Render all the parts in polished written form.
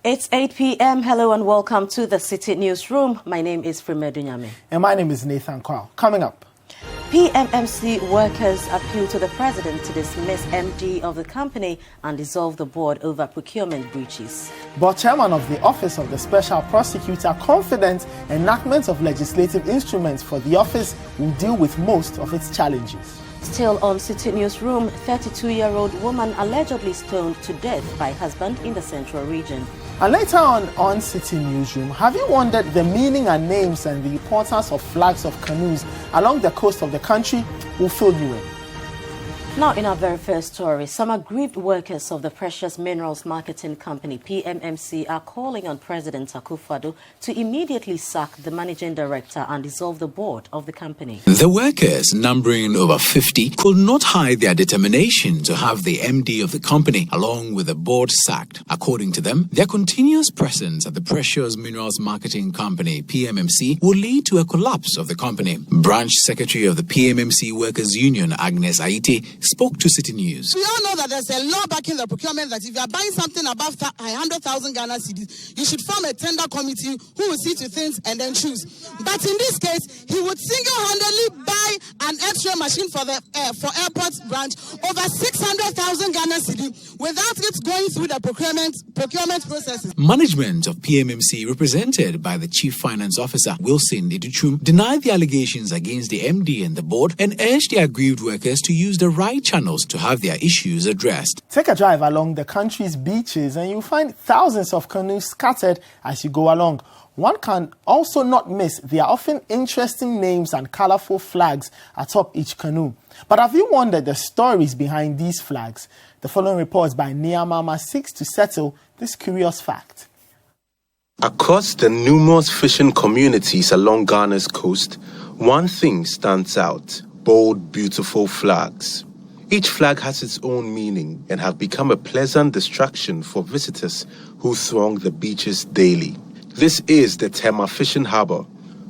It's 8 p.m. Hello and welcome to the City Newsroom. My name is Frema Adunyame. And my name is Nathan Quao. Coming up. PMMC workers appeal to the president to dismiss MD of the company and dissolve the board over procurement breaches. But chairman of the Office of the Special Prosecutor confident enactment of legislative instruments for the office will deal with most of its challenges. Still on City Newsroom, 32-year-old woman allegedly stoned to death by husband in the central region. And later on City Newsroom, have you wondered the meaning and names and the importance of flags of canoes along the coast of the country? We'll fill you in. Now, in our very first story, some aggrieved workers of the Precious Minerals Marketing Company, PMMC, are calling on President Akufo-Addo to immediately sack the managing director and dissolve the board of the company. The workers, numbering over 50, could not hide their determination to have the MD of the company, along with the board, sacked. According to them, their continuous presence at the Precious Minerals Marketing Company, PMMC, will lead to a collapse of the company. Branch Secretary of the PMMC Workers Union, Agnes Aite, spoke to City News. We all know that there's a law backing the procurement that if you are buying something above 100,000 Ghana cedis, you should form a tender committee who will see to things and then choose. But in this case, he would single-handedly buy an X-ray machine for airport branch over 600,000 Ghana cedis without it going through the procurement processes. Management of PMMC, represented by the Chief Finance Officer, Wilson Iduchum, denied the allegations against the MD and the board and urged the aggrieved workers to use the right channels to have their issues addressed. Take a drive along the country's beaches and you'll find thousands of canoes scattered as you go along. One can also not miss their often interesting names and colorful flags atop each canoe. But have you wondered the stories behind these flags? The following report by Nia Mama seeks to settle this curious fact. Across the numerous fishing communities along Ghana's coast, one thing stands out: bold, beautiful flags. Each flag has its own meaning and have become a pleasant distraction for visitors who throng the beaches daily. This is the Tema Fishing Harbour,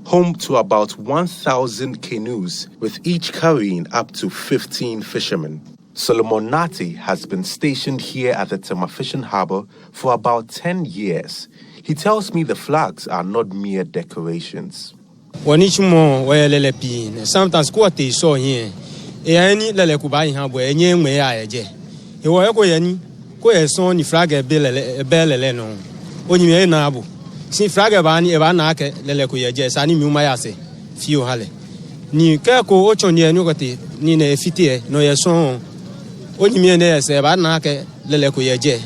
home to about 1,000 canoes, with each carrying up to 15 fishermen. Solomon Nati has been stationed here at the Tema Fishing Harbour for about 10 years. He tells me the flags are not mere decorations. Sometimes what they saw here, any lele kubai hambo, any way I je. You were going, go a son, flag a bell, no. When you na abu. See flag a bani, evanake, lelecuya jes, ani mumayase, few hale. Ni kako ochon ye nugati, nine fitie, no ya son. When you mean as evanake, lelecuya je.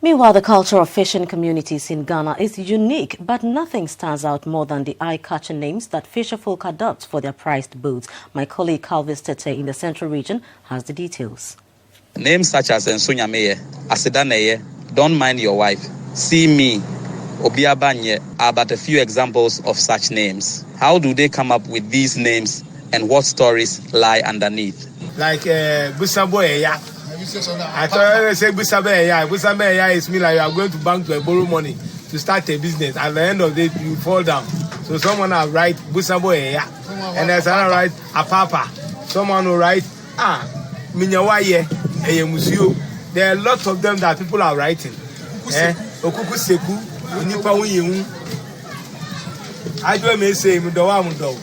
Meanwhile, the culture of fishing communities in Ghana is unique, but nothing stands out more than the eye-catching names that fisherfolk adopt for their prized boats. My colleague Quao in the Central Region has the details. Names such as Adunyame, Asidaneye, Don't Mind Your Wife, See Me, Obiabanye are but a few examples of such names. How do they come up with these names and what stories lie underneath? Like Busaboya. I thought I said Busabeya. Busabeya is me like you are going to bank to borrow money to start a business. At the end of the day, you fall down. So someone will write Busaboya, and there's another write Apapa. Someone will write Minyawaye, Museo. There are lots of them that people are writing. Okuku Seku, Nipa Uyun. Ajo may say Midowa Mudo.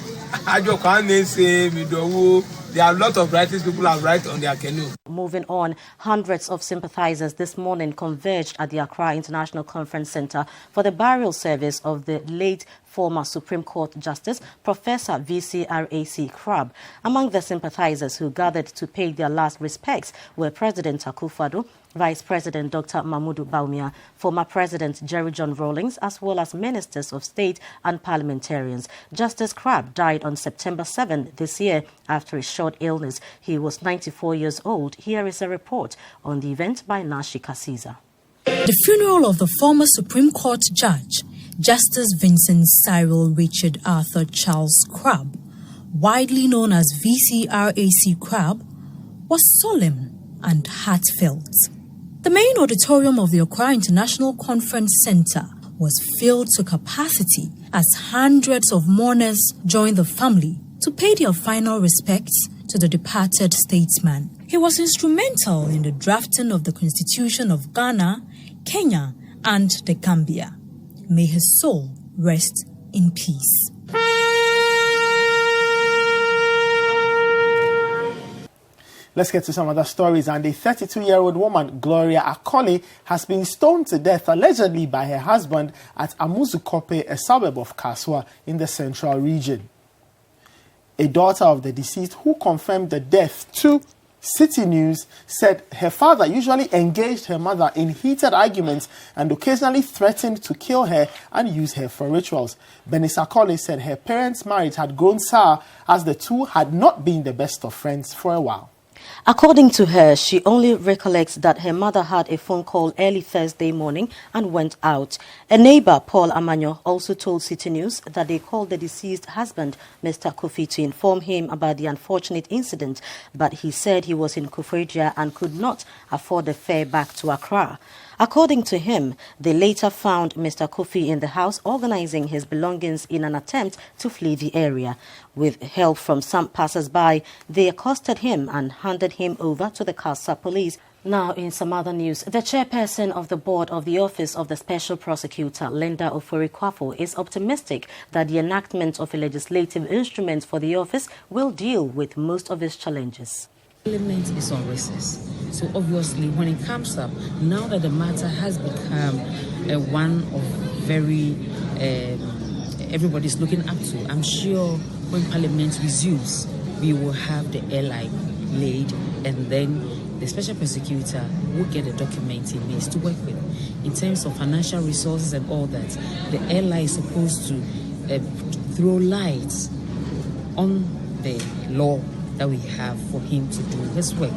Ajo can may say Midowu. There are a lot of writers people have write on their canoe. Moving on, hundreds of sympathizers this morning converged at the Accra International Conference Center for the burial service of the late former Supreme Court Justice, Professor VCRAC Crab. Among the sympathizers who gathered to pay their last respects were President Akufo-Addo, Vice President Dr. Mahmoud Bawumia, former President Jerry John Rawlings, as well as ministers of state and parliamentarians. Justice Crab died on September 7 this year after a short illness. He was 94 years old. Here is a report on the event by Nashi Kasiza. The funeral of the former Supreme Court Judge, Justice Vincent Cyril Richard Arthur Charles Crab, widely known as VCRAC Crab, was solemn and heartfelt. The main auditorium of the Accra International Conference Center was filled to capacity as hundreds of mourners joined the family to pay their final respects to the departed statesman. He was instrumental in the drafting of the Constitution of Ghana, Kenya, and the Gambia. May his soul rest in peace. Let's get to some other stories. And a 32-year-old woman, Gloria Akoli, has been stoned to death allegedly by her husband at Amuzukope, a suburb of Kaswa in the central region. A daughter of the deceased who confirmed the death to City News said her father usually engaged her mother in heated arguments and occasionally threatened to kill her and use her for rituals. Benis Akoli said her parents' marriage had grown sour as the two had not been the best of friends for a while. According to her, she only recollects that her mother had a phone call early Thursday morning and went out. A neighbor, Paul Amanyo, also told City News that they called the deceased husband, Mr. Kofi, to inform him about the unfortunate incident, but he said he was in Kufredia and could not afford the fare back to Accra. According to him, they later found Mr. Kofi in the house organizing his belongings in an attempt to flee the area. With help from some passers-by, they accosted him and handed him over to the Casa police. Now, in some other news, the chairperson of the board of the Office of the Special Prosecutor, Linda Offeree Quaffle, is optimistic that the enactment of a legislative instrument for the office will deal with most of its challenges. Parliament is on recess, so obviously when it comes up, now that the matter has become one of very everybody's looking up to, I'm sure when Parliament resumes, we will have the airline laid, and then the Special Prosecutor will get the document he needs to work with. In terms of financial resources and all that, the airline is supposed to throw lights on the law that we have for him to do his work.